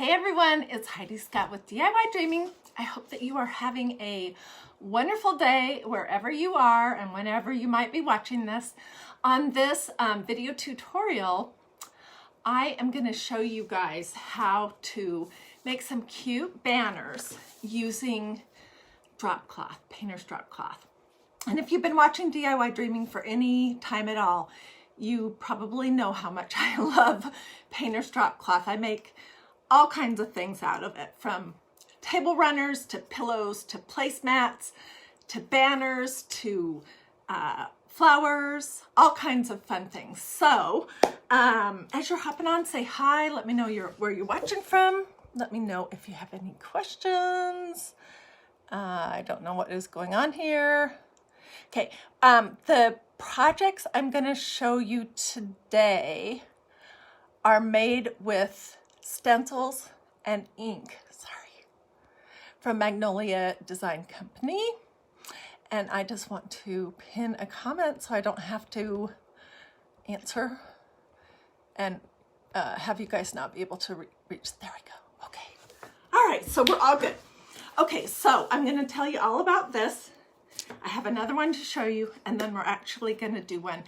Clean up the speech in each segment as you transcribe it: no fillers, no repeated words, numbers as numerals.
Hey everyone, it's Hiedi Scott with DIY I hope that you are having a wonderful day wherever you are and whenever you might be watching this. On this video tutorial, I am going to show you guys how to make some cute banners using drop cloth, painter's drop cloth. And if you've been watching DIY for any time at all, you probably know how much I love painter's drop cloth. I make all kinds of things out of it, from table runners to pillows to placemats to banners to flowers, all kinds of fun things. So as you're hopping on, say hi. Let me know where you're watching from. Let me know if you have any questions. I don't know what is going on here. Okay, the projects I'm going to show you today are made with stencils and ink, from Magnolia Design Company. And I just want to pin a comment so I don't have to answer and have you guys not be able to reach. There we go. Okay. All right, so we're all good. Okay, so I'm going to tell you all about this. I have another one to show you, and then we're actually going to do one.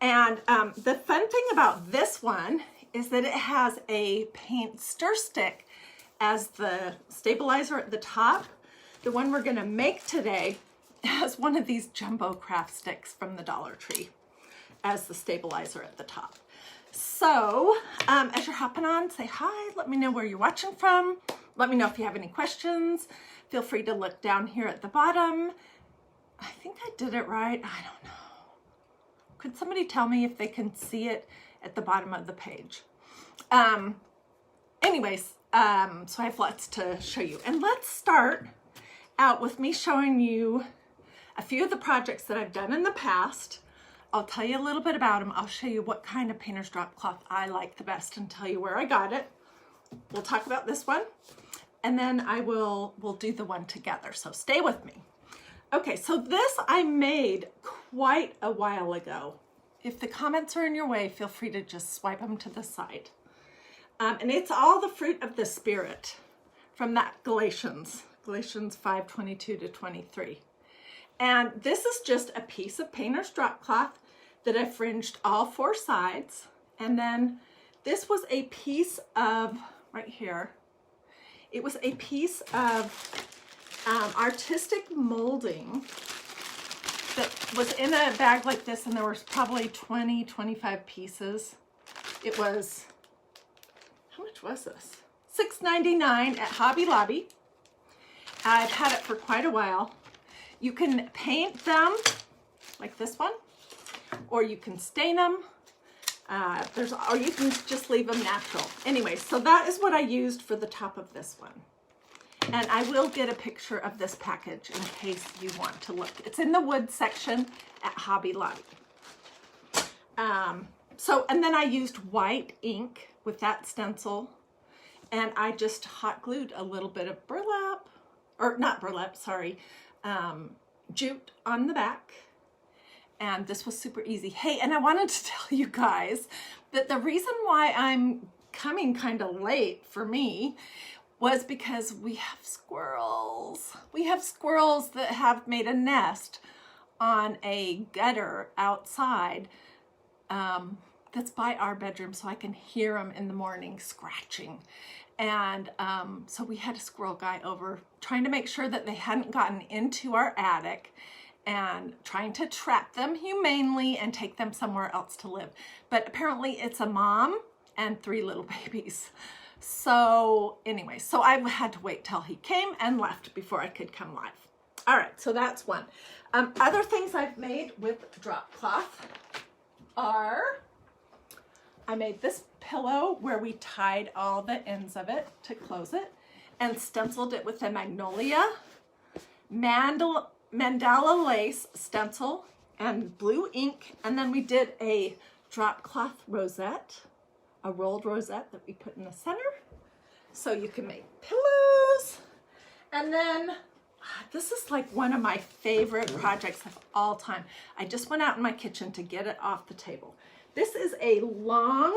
And the fun thing about this one is that it has a paint stir stick as the stabilizer at the top. The one we're going to make today has one of these jumbo craft sticks from the Dollar Tree as the stabilizer at the top. So as you're hopping on, say hi. Let me know where you're watching from. Let me know if you have any questions. Feel free to look down here at the bottom. I think I did it right. I don't know. Could somebody tell me if they can see it at the bottom of the page? Anyways, so I have lots to show you. And let's start out with me showing you a few of the projects that I've done in the past. I'll tell you a little bit about them. I'll show you what kind of painter's drop cloth I like the best and tell you where I got it. We'll talk about this one, and then we'll do the one together. So stay with me. Okay, so this I made quite a while ago. If the comments are in your way, feel free to just swipe them to the side. And it's all the fruit of the Spirit from that Galatians 5:22-23. And this is just a piece of painter's drop cloth that I fringed all four sides. And then this was a piece of, right here, it was a piece of artistic molding that was in a bag like this, and there was probably 25 pieces. It was, how much was this? $6.99 at Hobby Lobby. I've had it for quite a while. You can paint them like this one, or you can stain them. Or you can just leave them natural. Anyway, so that is what I used for the top of this one. And I will get a picture of this package in case you want to look. It's in the wood section at Hobby Lobby. And then I used white ink with that stencil, and I just hot glued a little bit of burlap, or not burlap, sorry, jute on the back. And this was super easy. Hey, and I wanted to tell you guys that the reason why I'm coming kind of late for me was because we have squirrels. We have squirrels that have made a nest on a gutter outside that's by our bedroom, so I can hear them in the morning scratching. And so we had a squirrel guy over trying to make sure that they hadn't gotten into our attic, and trying to trap them humanely and take them somewhere else to live. But apparently it's a mom and 3 little babies. So anyway, so I had to wait till he came and left before I could come live. All right, so that's one. Other things I've made with drop cloth are, I made this pillow where we tied all the ends of it to close it and stenciled it with a Magnolia mandala lace stencil and blue ink. And then we did a drop cloth rosette, a rolled rosette that we put in the center, so you can make pillows. And then this is like one of my favorite projects of all time. I just went out in my kitchen to get it off the table. This is a long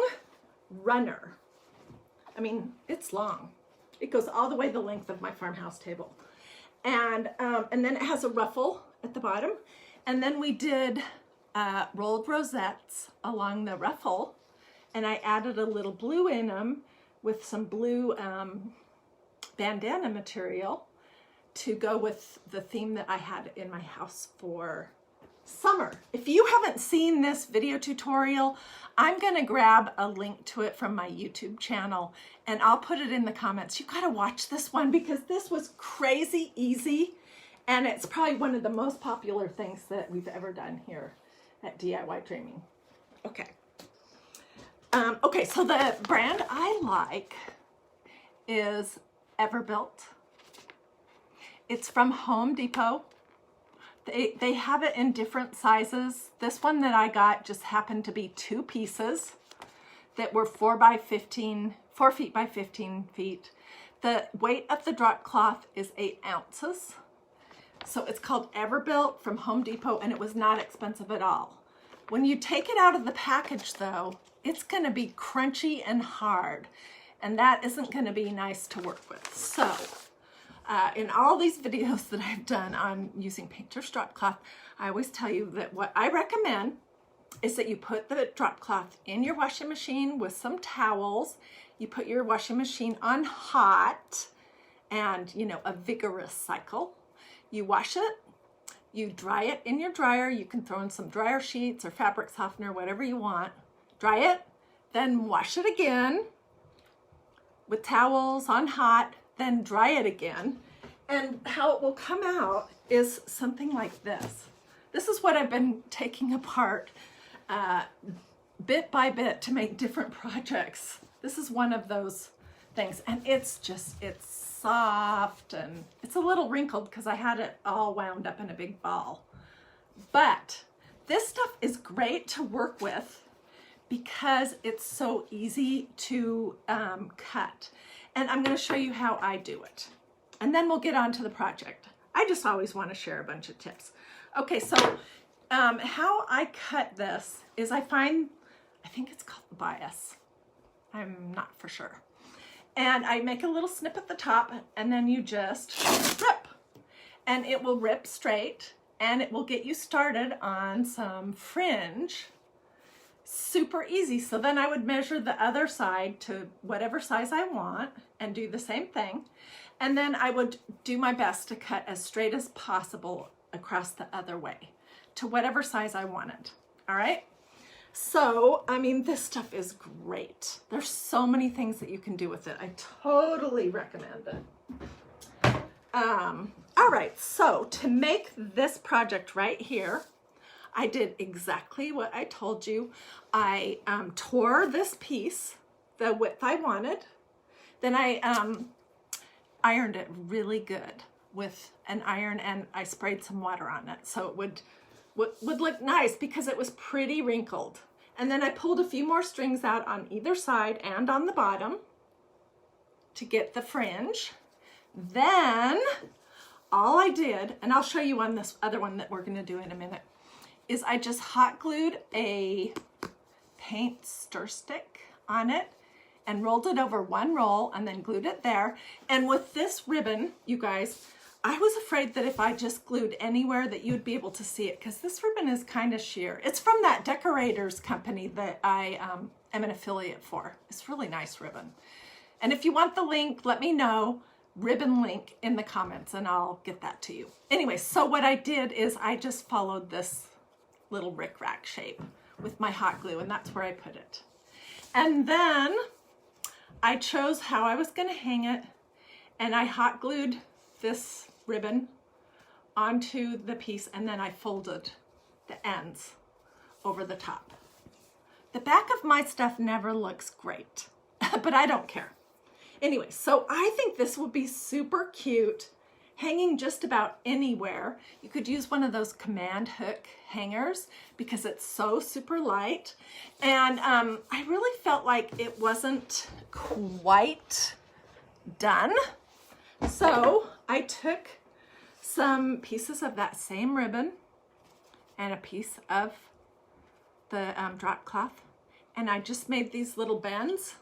runner. I mean, it's long. It goes all the way the length of my farmhouse table. And then it has a ruffle at the bottom. And then we did rolled rosettes along the ruffle. And I added a little blue in them with some blue bandana material to go with the theme that I had in my house for summer. If you haven't seen this video tutorial, I'm gonna grab a link to it from my YouTube channel and I'll put it in the comments. You gotta watch this one because this was crazy easy and it's probably one of the most popular things that we've ever done here at DIY Dreaming. Okay. Okay, so the brand I like is Everbuilt. It's from Home Depot. They have it in different sizes. This one that I got just happened to be 2 pieces that were 4 feet by 15 feet. The weight of the drop cloth is 8 ounces. So it's called Everbuilt from Home Depot and it was not expensive at all. When you take it out of the package though, it's gonna be crunchy and hard and that isn't gonna be nice to work with. So in all these videos that I've done on using painter's drop cloth, I always tell you that what I recommend is that you put the drop cloth in your washing machine with some towels. You put your washing machine on hot and, you know, a vigorous cycle. You wash it, you dry it in your dryer. You can throw in some dryer sheets or fabric softener, whatever you want. Dry it, then wash it again with towels on hot, then dry it again. And how it will come out is something like this. This is what I've been taking apart bit by bit to make different projects. This is one of those things. And it's soft and it's a little wrinkled because I had it all wound up in a big ball. But this stuff is great to work with because it's so easy to cut. And I'm going to show you how I do it. And then we'll get on to the project. I just always want to share a bunch of tips. Okay, so how I cut this is I think it's called the bias. I'm not for sure. And I make a little snip at the top and then you just rip. And it will rip straight and it will get you started on some fringe. Super easy. So then I would measure the other side to whatever size I want and do the same thing. And then I would do my best to cut as straight as possible across the other way to whatever size I wanted. All right. So, I mean, this stuff is great. There's so many things that you can do with it. I totally recommend it. All right. So to make this project right here, I did exactly what I told you. I tore this piece the width I wanted. Then I ironed it really good with an iron and I sprayed some water on it so it would look nice because it was pretty wrinkled. And then I pulled a few more strings out on either side and on the bottom to get the fringe. Then all I did, and I'll show you on this other one that we're going to do in a minute, is I just hot glued a paint stir stick on it and rolled it over one roll and then glued it there. And with this ribbon, you guys, I was afraid that if I just glued anywhere that you'd be able to see it because this ribbon is kind of sheer. It's from that decorators company that I am an affiliate for. It's really nice ribbon. And if you want the link, let me know, ribbon link in the comments and I'll get that to you. Anyway, so what I did is I just followed this little rickrack shape with my hot glue and that's where I put it. And then I chose how I was going to hang it and I hot glued this ribbon onto the piece and then I folded the ends over the top. The back of my stuff never looks great, but I don't care. Anyway, so I think this would be super cute hanging just about anywhere. You could use one of those command hook hangers because it's so super light. And I really felt like it wasn't quite done. So I took some pieces of that same ribbon and a piece of the drop cloth and I just made these little bends.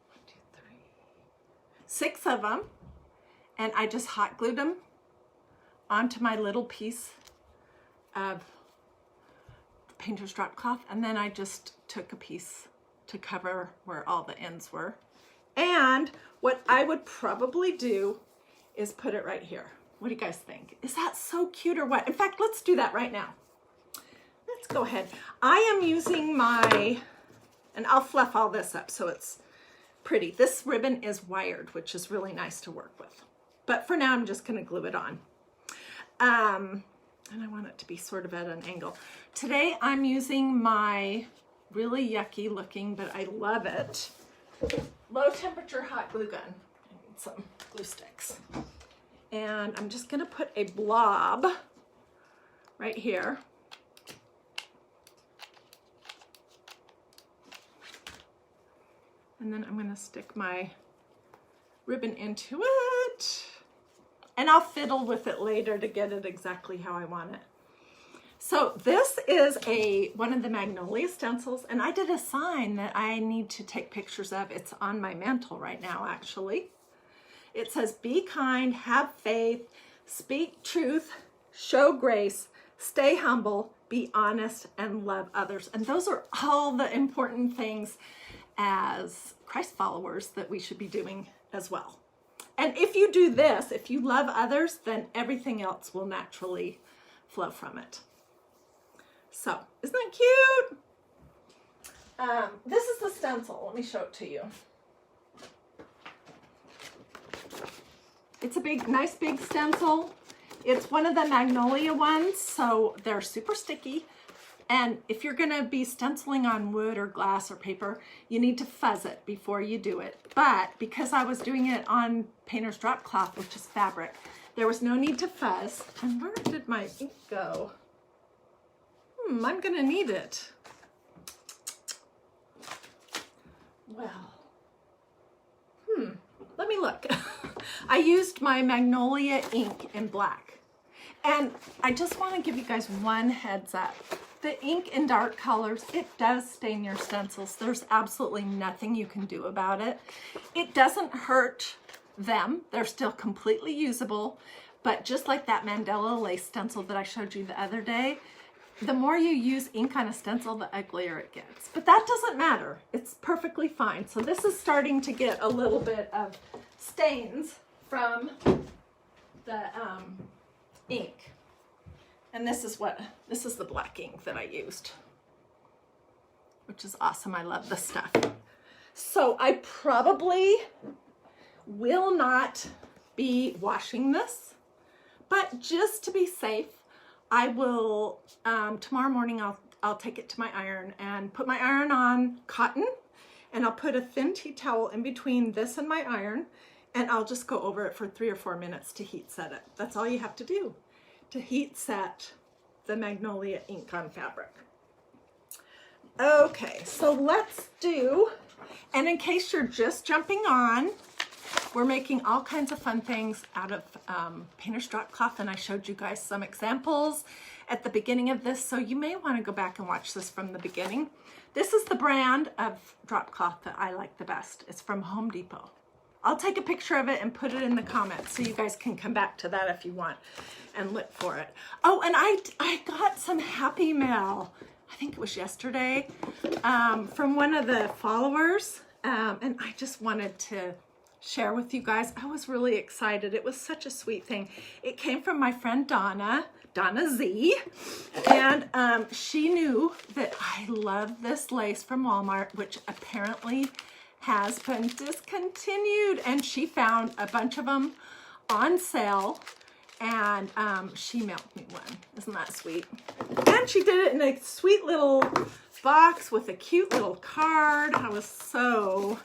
1, 2, 3, 6 of them. and I just hot glued them onto my little piece of painter's drop cloth, and then I just took a piece to cover where all the ends were. And what I would probably do is put it right here. What do you guys think? Is that so cute or what? In fact, let's do that right now. Let's go ahead. I am using my, and I'll fluff all this up so it's pretty. This ribbon is wired, which is really nice to work with. But for now, I'm just gonna glue it on. And I want it to be sort of at an angle. Today, I'm using my really yucky looking, but I love it, low temperature hot glue gun. I need some glue sticks. And I'm just gonna put a blob right here. And then I'm gonna stick my ribbon into it. And I'll fiddle with it later to get it exactly how I want it. So this is one of the Magnolia stencils, and I did a sign that I need to take pictures of. It's on my mantle right now, actually. It says, be kind, have faith, speak truth, show grace, stay humble, be honest, and love others. And those are all the important things as Christ followers that we should be doing as well. And if you do this, if you love others, then everything else will naturally flow from it. So, isn't that cute? This is the stencil. Let me show it to you. It's a nice big stencil. It's one of the Magnolia ones, so they're super sticky. And if you're gonna be stenciling on wood or glass or paper, you need to fuzz it before you do it. But because I was doing it on painter's drop cloth, which is fabric, there was no need to fuzz. And where did my ink go? I'm gonna need it. Well, let me look. I used my Magnolia ink in black. And I just wanna give you guys one heads up. The ink in dark colors, it does stain your stencils. There's absolutely nothing you can do about it. It doesn't hurt them. They're still completely usable, but just like that Mandela lace stencil that I showed you the other day, the more you use ink on a stencil, the uglier it gets. But that doesn't matter. It's perfectly fine. So this is starting to get a little bit of stains from the ink. And this is the black ink that I used, which is awesome. I love this stuff. So I probably will not be washing this, but just to be safe, I will, tomorrow morning, I'll take it to my iron and put my iron on cotton, and I'll put a thin tea towel in between this and my iron, and I'll just go over it for 3 or 4 minutes to heat set it. That's all you have to do to heat set the Magnolia ink on fabric. Okay, so let's do, and in case you're just jumping on, we're making all kinds of fun things out of painter's drop cloth, and I showed you guys some examples at the beginning of this, so you may want to go back and watch this from the beginning. This is the brand of drop cloth that I like the best. It's from Home Depot. I'll take a picture of it and put it in the comments so you guys can come back to that if you want and look for it. Oh, and I got some happy mail, I think it was yesterday, from one of the followers, and I just wanted to share with you guys. I was really excited. It was such a sweet thing. It came from my friend Donna Z, and she knew that I love this lace from Walmart, which apparently has been discontinued, and she found a bunch of them on sale, and she mailed me one. Isn't that sweet? And she did it in a sweet little box with a cute little card. I was so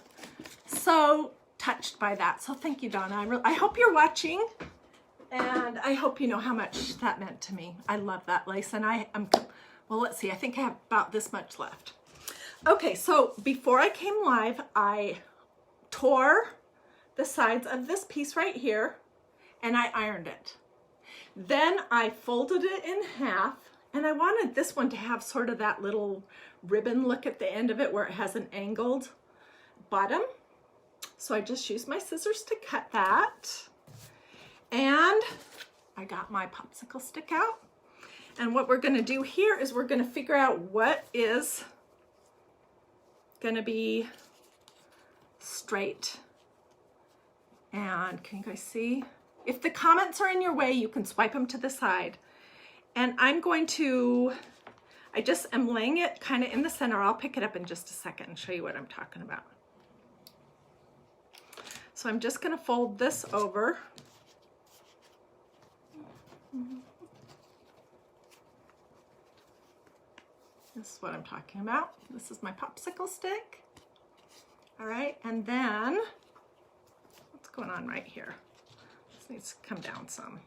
touched by that. So thank you, Donna. I hope you're watching, and I hope you know how much that meant to me. I love that lace, and well, let's see. I think I have about this much left. Okay, so before I came live, I tore the sides of this piece right here, and I ironed it. Then I folded it in half, and I wanted this one to have sort of that little ribbon look at the end of it where it has an angled bottom. So I just used my scissors to cut that. And I got my popsicle stick out. And what we're gonna do here is we're gonna figure out what is gonna be straight. And can you guys see? If the comments are in your way, you can swipe them to the side. And I'm going to, I just am laying it kind of in the center. I'll pick it up in just a second and show you what I'm talking about. So I'm just gonna fold this over. This is what I'm talking about. This is my popsicle stick. All right, and then, what's going on right here? This needs to come down some.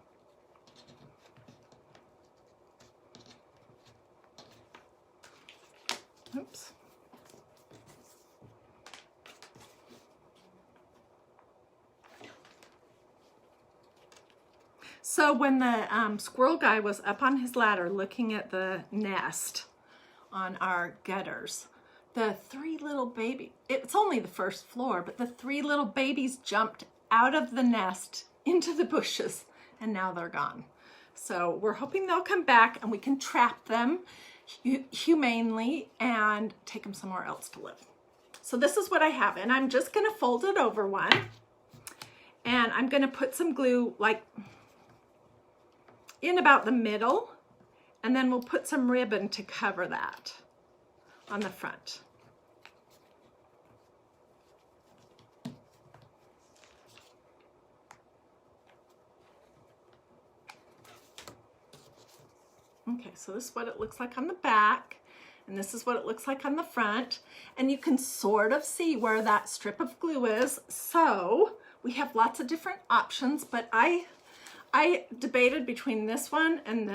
Oops. So when the squirrel guy was up on his ladder looking at the nest on our gutters, the three little baby, it's only the first floor, but the three little babies jumped out of the nest into the bushes and now they're gone. So we're hoping they'll come back and we can trap them humanely and take them somewhere else to live. So this is what I have, and I'm just gonna fold it over one, and I'm gonna put some glue like in about the middle, and then we'll put some ribbon to cover that on the front. Okay, so this is what it looks like on the back, and this is what it looks like on the front, and you can sort of see where that strip of glue is. So we have lots of different options, but I debated between this one, and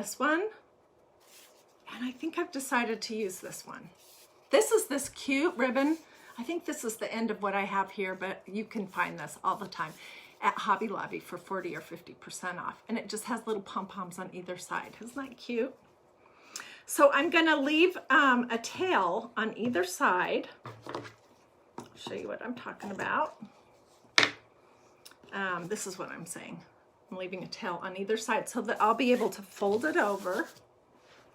I think I've decided to use this one. This is this cute ribbon. I think this is the end of what I have here, but you can find this all the time at Hobby Lobby for 40 or 50% off. And it just has little pom-poms on either side. Isn't that cute? So I'm gonna leave a tail on either side. I'll show you what I'm talking about. This is what I'm saying. I'm leaving a tail on either side so that I'll be able to fold it over.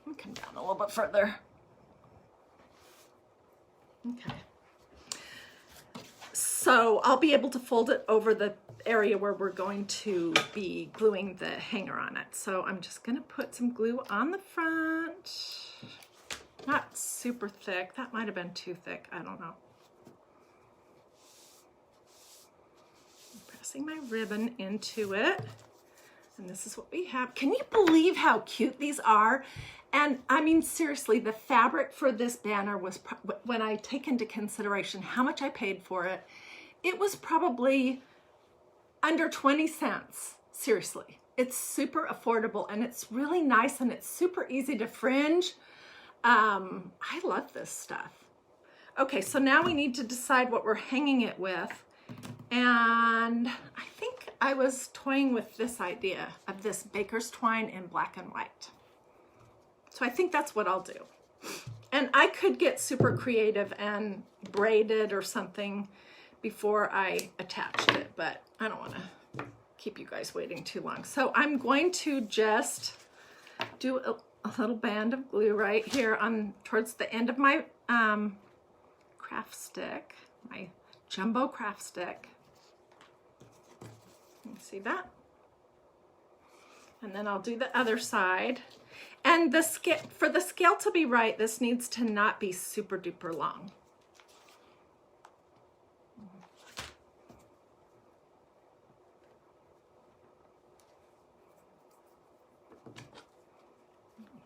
Let me come down a little bit further. Okay. So I'll be able to fold it over the area where we're going to be gluing the hanger on it. So I'm just gonna put some glue on the front. Not super thick. That might have been too thick. I don't know. Pressing my ribbon into it. And this is what we have. Can you believe how cute these are? And I mean, seriously, the fabric for this banner was, when I take into consideration how much I paid for it, it was probably under 20 cents. Seriously, it's super affordable and it's really nice and it's super easy to fringe. I love this stuff. Okay, so now we need to decide what we're hanging it with. And I think I was toying with this idea of this baker's twine in black and white. So I think that's what I'll do. And I could get super creative and braid it or something before I attached it, but I don't want to keep you guys waiting too long. So I'm going to just do a little band of glue right here on towards the end of my craft stick, my jumbo craft stick. You see that? And then I'll do the other side. And the scale, for the scale to be right, this needs to not be super duper long.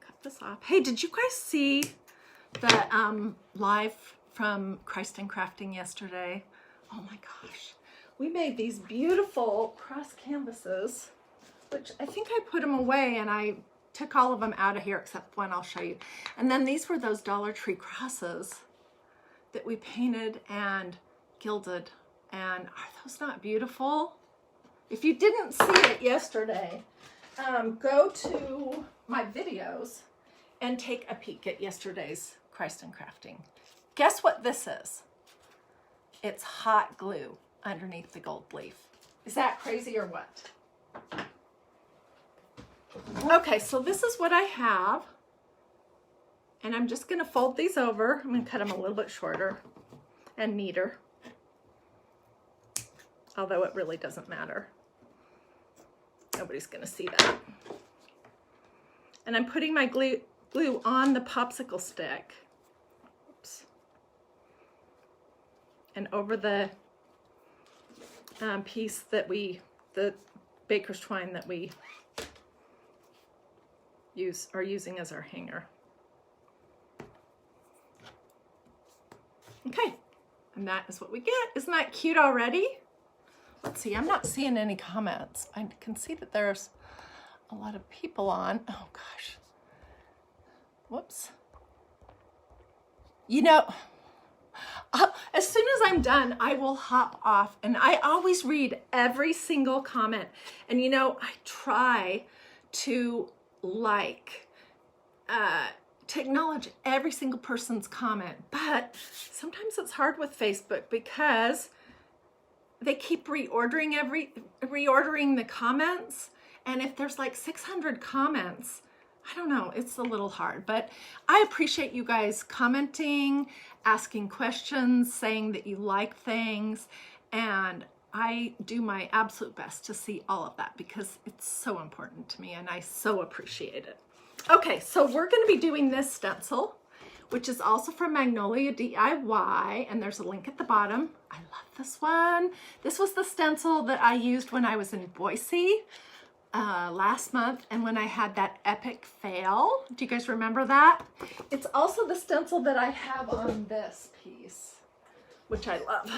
Cut this off. Hey, did you guys see the live from Christ and Crafting yesterday? Oh my gosh. We made these beautiful cross canvases, which I think I put them away and I took all of them out of here except one I'll show you. And then these were those Dollar Tree crosses that we painted and gilded. And are those not beautiful? If you didn't see it yesterday, go to my videos and take a peek at yesterday's Christ and Crafting. Guess what this is? It's hot glue underneath the gold leaf. Is that crazy or what? Okay, so this is what I have. And I'm just gonna fold these over. I'm gonna cut them a little bit shorter and neater. Although it really doesn't matter. Nobody's gonna see that. And I'm putting my glue on the popsicle stick. Oops. And over the piece that the baker's twine that we are using as our hanger. Okay, and that is what we get. Isn't that cute already? Let's see, I'm not seeing any comments. I can see that there's a lot of people on. Oh gosh. Whoops. You know, as soon as I'm done, I will hop off, and I always read every single comment. And you know, I try to to acknowledge every single person's comment, but sometimes it's hard with Facebook because they keep reordering the comments, and if there's like 600 comments, I don't know, it's a little hard. But I appreciate you guys commenting, asking questions, saying that you like things, and I do my absolute best to see all of that because it's so important to me and I so appreciate it. Okay, so we're going to be doing this stencil, which is also from Magnolia DIY, and there's a link at the bottom. I love this one. This was the stencil that I used when I was in Boise last month, and when I had that epic fail. Do you guys remember that? It's also the stencil that I have on this piece, which I love.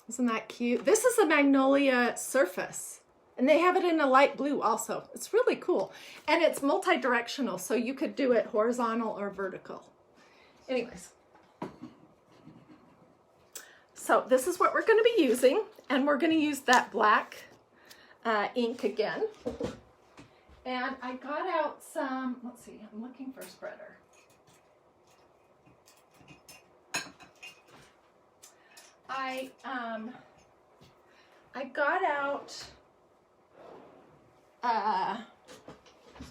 Isn't that cute? This is a Magnolia surface. And they have it in a light blue also. It's really cool. And it's multi-directional, so you could do it horizontal or vertical. Anyways. So this is what we're going to be using. And we're going to use that black ink again. And I got out some, let's see, I'm looking for a spreader. I got out,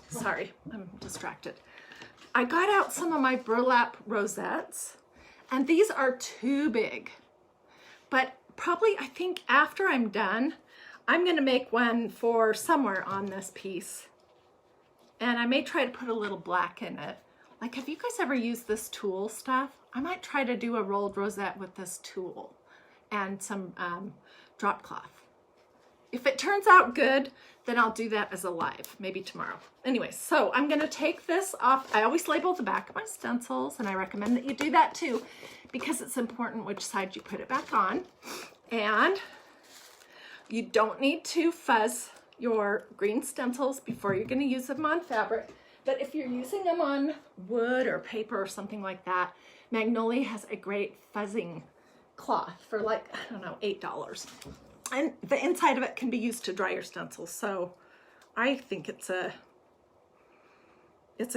sorry, I'm distracted. I got out some of my burlap rosettes, and these are too big. But probably, I think after I'm done, I'm gonna make one for somewhere on this piece. And I may try to put a little black in it. Like, have you guys ever used this tulle stuff? I might try to do a rolled rosette with this tulle and some drop cloth. If it turns out good, then I'll do that as a live, maybe tomorrow. Anyway, so I'm gonna take this off. I always label the back of my stencils, and I recommend that you do that too, because it's important which side you put it back on. And you don't need to fuzz your green stencils before you're gonna use them on fabric. But if you're using them on wood or paper or something like that, Magnolia has a great fuzzing cloth for like, I don't know, $8. And the inside of it can be used to dry your stencils. So I think it's a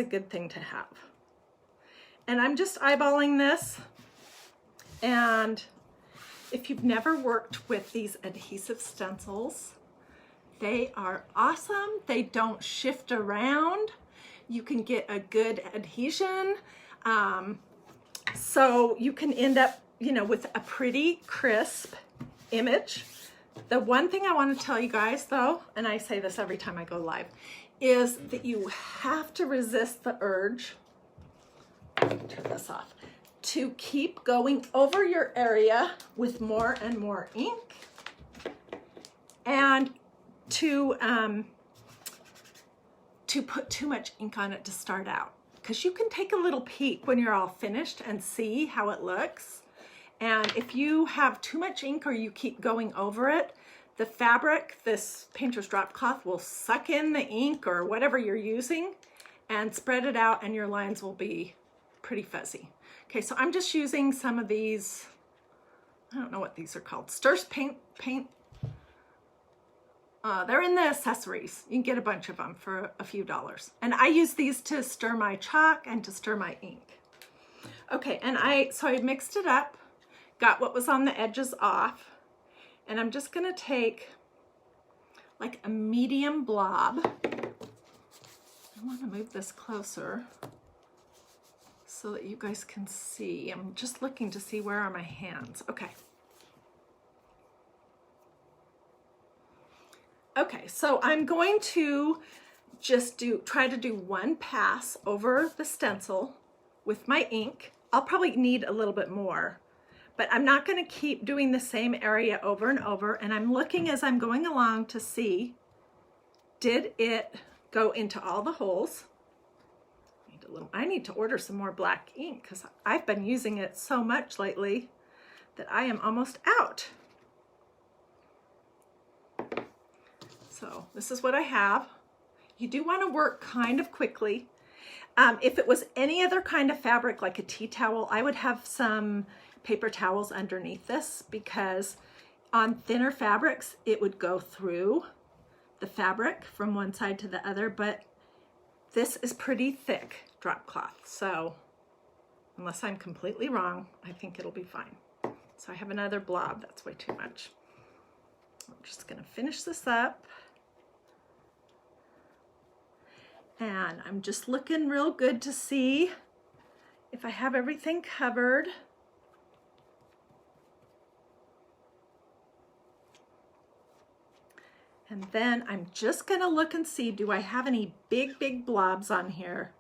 good thing to have. And I'm just eyeballing this. And if you've never worked with these adhesive stencils, they are awesome. They don't shift around. You can get a good adhesion. So you can end up, you know, with a pretty crisp image. The one thing I want to tell you guys though, and I say this every time I go live, is that you have to resist the urge, turn this off, to keep going over your area with more and more ink, and to put too much ink on it to start out. Because you can take a little peek when you're all finished and see how it looks. And if you have too much ink or you keep going over it, the fabric, this painter's drop cloth, will suck in the ink or whatever you're using and spread it out, and your lines will be pretty fuzzy. Okay, so I'm just using some of these, I don't know what these are called, Stir's paint. They're in the accessories. You can get a bunch of them for a few dollars. And I use these to stir my chalk and to stir my ink. Okay, and so I mixed it up, got what was on the edges off, and I'm just gonna take like a medium blob. I want to move this closer so that you guys can see. I'm just looking to see where are my hands. Okay. Okay, so I'm going to just try to do one pass over the stencil with my ink. I'll probably need a little bit more, but I'm not going to keep doing the same area over and over. And I'm looking as I'm going along to see, did it go into all the holes? I need to order some more black ink because I've been using it so much lately that I am almost out. So this is what I have. You do want to work kind of quickly. If it was any other kind of fabric, like a tea towel, I would have some paper towels underneath this, because on thinner fabrics, it would go through the fabric from one side to the other, but this is pretty thick drop cloth. So unless I'm completely wrong, I think it'll be fine. So I have another blob. That's way too much. I'm just going to finish this up. And I'm just looking real good to see if I have everything covered. And then I'm just gonna look and see, do I have any big blobs on here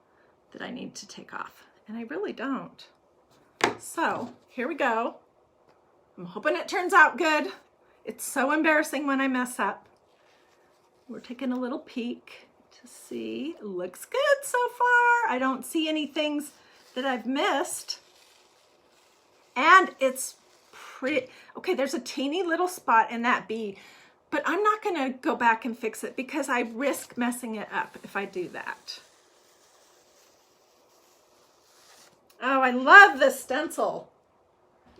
that I need to take off? And I really don't. So here we go. I'm hoping it turns out good. It's so embarrassing when I mess up. We're taking a little peek to see. It looks good so far. I don't see any things that I've missed. And it's pretty, okay, there's a teeny little spot in that bee, but I'm not gonna go back and fix it because I risk messing it up if I do that. Oh, I love this stencil.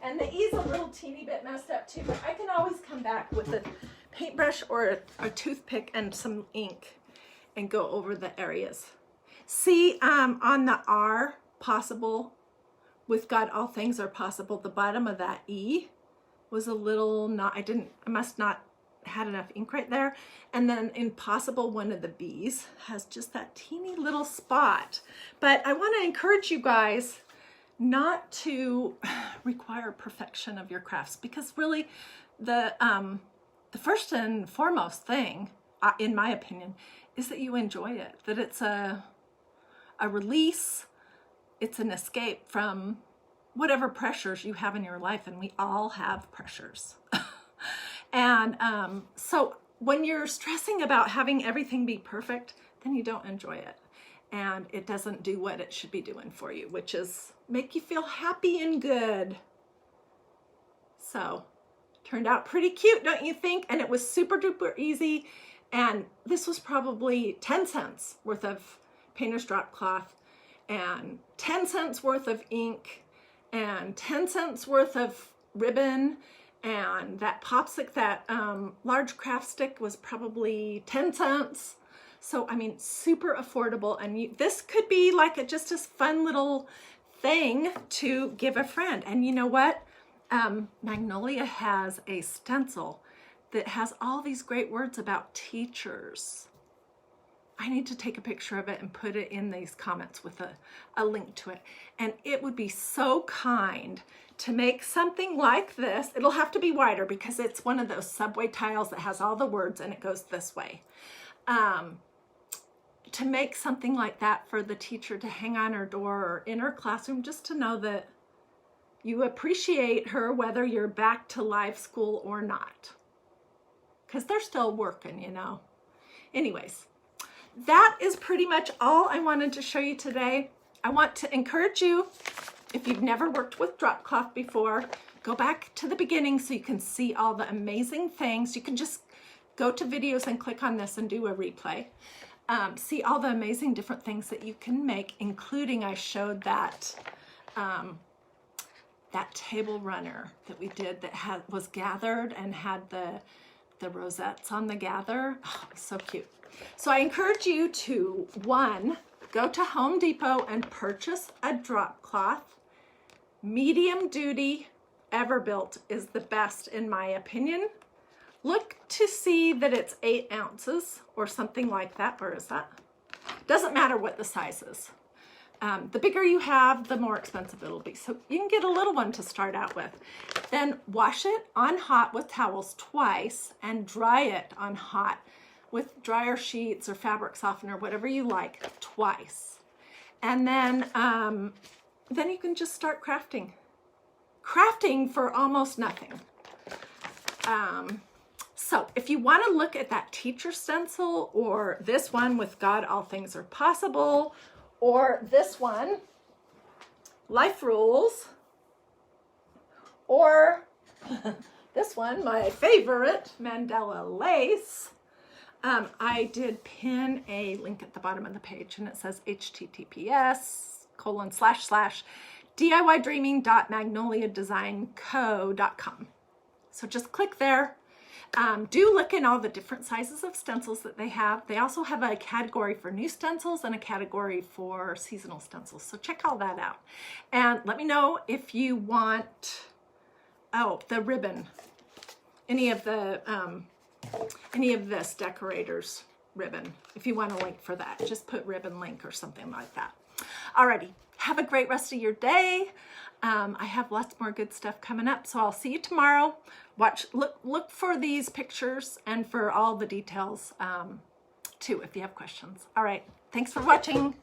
And the E's a little teeny bit messed up too, but I can always come back with a paintbrush or a toothpick and some ink and go over the areas. See, on the R, possible, with God all things are possible, the bottom of that E was a little not, I must not had enough ink right there. And then in possible, one of the B's has just that teeny little spot. But I want to encourage you guys not to require perfection of your crafts, because really the first and foremost thing, in my opinion, is that you enjoy it, that it's a release, it's an escape from whatever pressures you have in your life, and we all have pressures. And so when you're stressing about having everything be perfect, then you don't enjoy it. And it doesn't do what it should be doing for you, which is make you feel happy and good. So, turned out pretty cute, don't you think? And it was super duper easy. And this was probably 10 cents worth of painter's drop cloth, and 10 cents worth of ink, and 10 cents worth of ribbon, and that popsicle, that large craft stick was probably 10 cents. So, I mean, super affordable. And this could be like just a fun little thing to give a friend. And you know what? Magnolia has a stencil that has all these great words about teachers. I need to take a picture of it and put it in these comments with a link to it. And it would be so kind to make something like this. It'll have to be wider because it's one of those subway tiles that has all the words and it goes this way. To make something like that for the teacher to hang on her door or in her classroom, just to know that you appreciate her whether you're back to live school or not. Because they're still working, you know. Anyways, that is pretty much all I wanted to show you today. I want to encourage you, if you've never worked with drop cloth before, go back to the beginning so you can see all the amazing things. You can just go to videos and click on this and do a replay. See all the amazing different things that you can make, including I showed that that table runner that we did that was gathered and had the rosettes on the gather. Oh, so cute. So I encourage you to, one, go to Home Depot and purchase a drop cloth. Medium duty Everbuilt is the best in my opinion. Look to see that it's 8 ounces or something like that. Where is that? Doesn't matter what the size is. The bigger you have, the more expensive it'll be. So you can get a little one to start out with. Then wash it on hot with towels twice and dry it on hot with dryer sheets or fabric softener, whatever you like, twice. And then you can just start crafting. Crafting for almost nothing. So if you want to look at that teacher stencil, or this one with God, all things are possible, or this one, Life Rules, or this one, my favorite, Mandela Lace, I did pin a link at the bottom of the page, and it says https://DIYDreaming.magnoliadesignco.com. So just click there. Do look in all the different sizes of stencils that they have. They also have a category for new stencils and a category for seasonal stencils. So check all that out. And let me know if you want, the ribbon, any of this decorator's ribbon. If you want a link for that, just put ribbon link or something like that. Alrighty, have a great rest of your day. I have lots more good stuff coming up, so I'll see you tomorrow. Look for these pictures and for all the details too, if you have questions. All right, thanks for watching.